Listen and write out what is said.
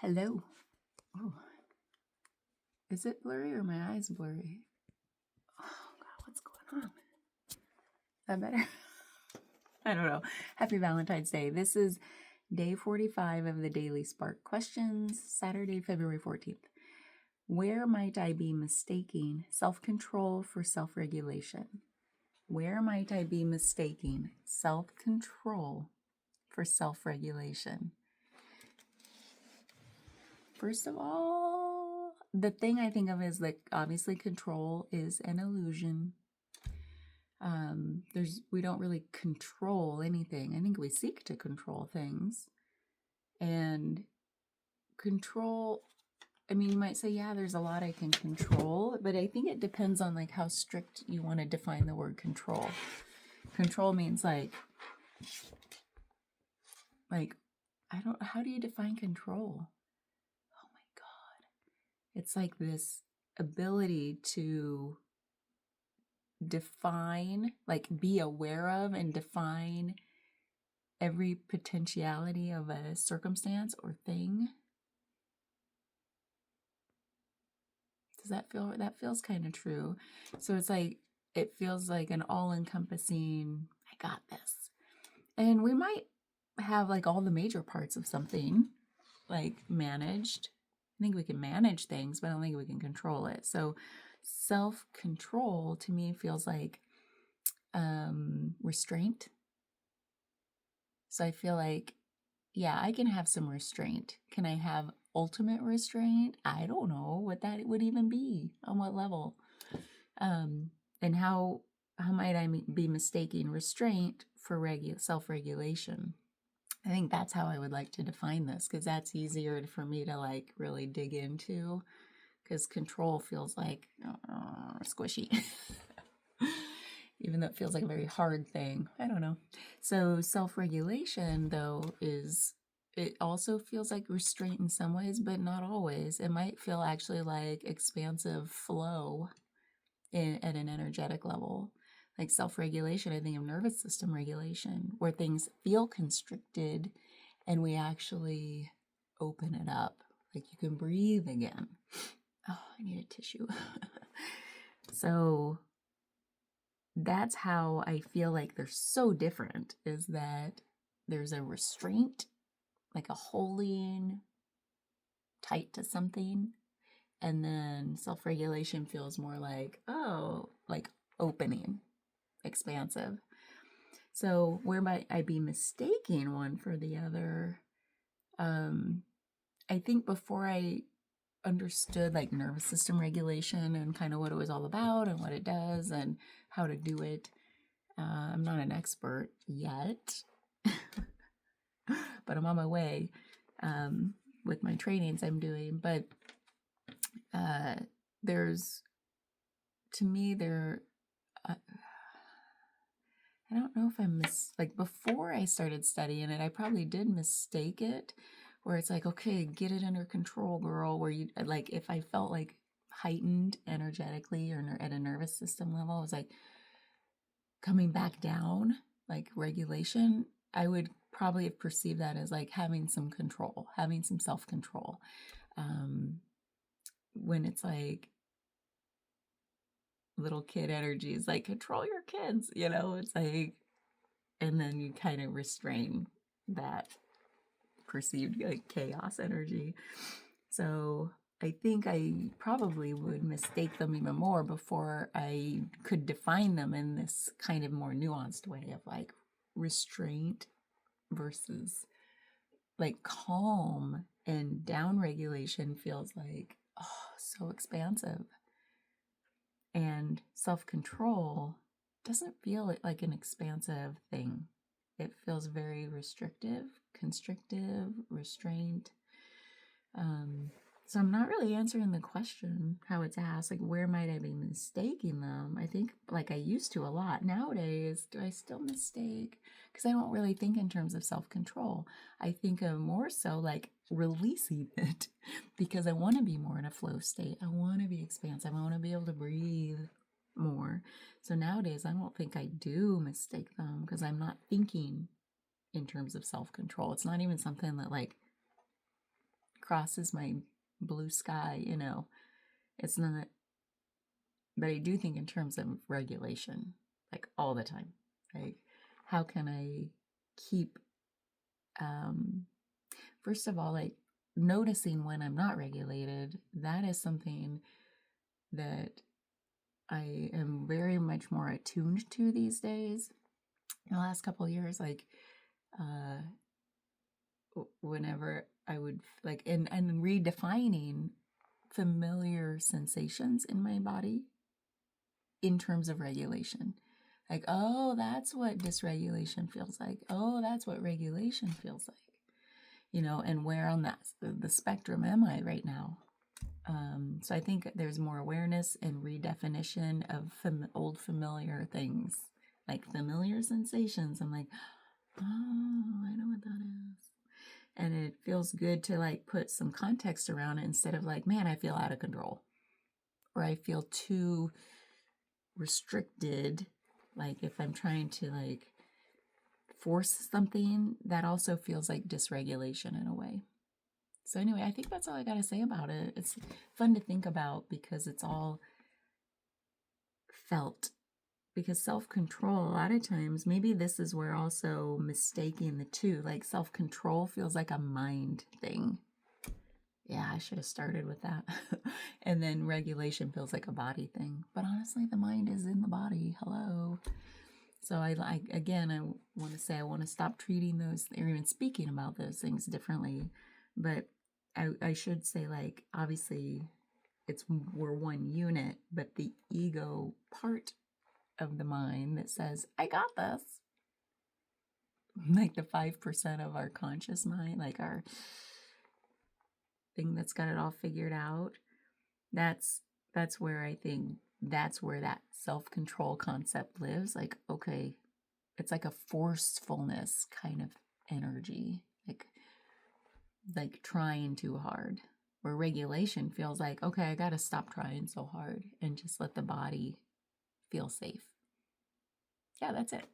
Hello. Oh, is it blurry or my eyes blurry? Oh God, what's going on? Is that better? I don't know. Happy Valentine's Day. This is day 45 of the Daily Spark Questions, Saturday, February 14th. Where might I be mistaking self-control for self-regulation? Where might I be mistaking self-control for self-regulation? First of all, the thing I think of is like obviously control is an illusion. We don't really control anything. I think we seek to control things. And control, I mean, you might say, yeah, there's a lot I can control, but I think it depends on like how strict you want to define the word control. Control means how do you define control? Oh my God. It's like this ability to define, like be aware of and define every potentiality of a circumstance or thing. Does that feels kind of true. So it's like, it feels like an all-encompassing, I got this. And we might have like all the major parts of something like managed. I think we can manage things, but I don't think we can control it. So self-control to me feels like restraint. So I feel like, yeah, I can have some restraint. Can I have ultimate restraint? I don't know what that would even be, on what level. And how might I be mistaking restraint for self-regulation? I think that's how I would like to define this, because that's easier for me to like really dig into, because control feels like squishy. Even though it feels like a very hard thing. I don't know. So self-regulation, though, it also feels like restraint in some ways, but not always. It might feel actually like expansive flow at an energetic level. Like self-regulation, I think of nervous system regulation, where things feel constricted and we actually open it up. Like you can breathe again. Oh, I need a tissue. So that's how I feel like they're so different, is that there's a restraint, like a holding tight to something, and then self-regulation feels more like, oh, like opening, expansive. So where might I be mistaking one for the other? I think before I understood like nervous system regulation and kind of what it was all about and what it does and how to do it, I'm not an expert yet, but I'm on my way with my trainings I'm doing. But there's, to me, I don't know if like before I started studying it, I probably did mistake it, where it's like, okay, get it under control, girl. Where you like, if I felt like heightened energetically or at a nervous system level, I was like coming back down, like regulation, I would probably have perceived that as like having some control, having some self-control. When it's like little kid energy is like, control your kids, it's like, and then you kind of restrain that perceived like chaos energy. So I think I probably would mistake them even more before I could define them in this kind of more nuanced way of like restraint versus like calm, and down regulation feels like, oh, so expansive. And self-control doesn't feel like an expansive thing. It feels very restrictive, constrictive, restraint. So I'm not really answering the question how it's asked, like where might I be mistaking them? I think like I used to a lot. Nowadays, do I still mistake? Because I don't really think in terms of self-control. I think of more so like releasing it, because I want to be more in a flow state. I want to be expansive. I want to be able to breathe more. So nowadays, I don't think I do mistake them, because I'm not thinking in terms of self-control. It's not even something that like crosses my blue sky, it's not, but I do think in terms of regulation, like all the time. Like, how can I keep, first of all, like noticing when I'm not regulated? That is something that I am very much more attuned to these days. In the last couple of years, like, whenever I would like, and redefining familiar sensations in my body in terms of regulation. Like, oh, that's what dysregulation feels like. Oh, that's what regulation feels like. And where on the spectrum am I right now? So I think there's more awareness and redefinition of old familiar things, like familiar sensations. I'm like, oh, I know what that is. And it feels good to like put some context around it instead of like, man, I feel out of control, or I feel too restricted. Like if I'm trying to like force something, that also feels like dysregulation in a way. So anyway, I think that's all I got to say about it. It's fun to think about because it's all felt. Because self-control, a lot of times, maybe this is where also mistaking the two, like self-control feels like a mind thing. Yeah, I should have started with that. And then regulation feels like a body thing. But honestly, the mind is in the body. Hello. So I want to say I want to stop treating those or even speaking about those things differently. But I should say, like, obviously we're one unit, but the ego part of the mind that says, I got this. Like the 5% of our conscious mind, like our thing that's got it all figured out. That's where I think that's where that self-control concept lives. Like, okay, it's like a forcefulness kind of energy, like trying too hard. Where regulation feels like, okay, I got to stop trying so hard and just let the body feel safe. Yeah, that's it.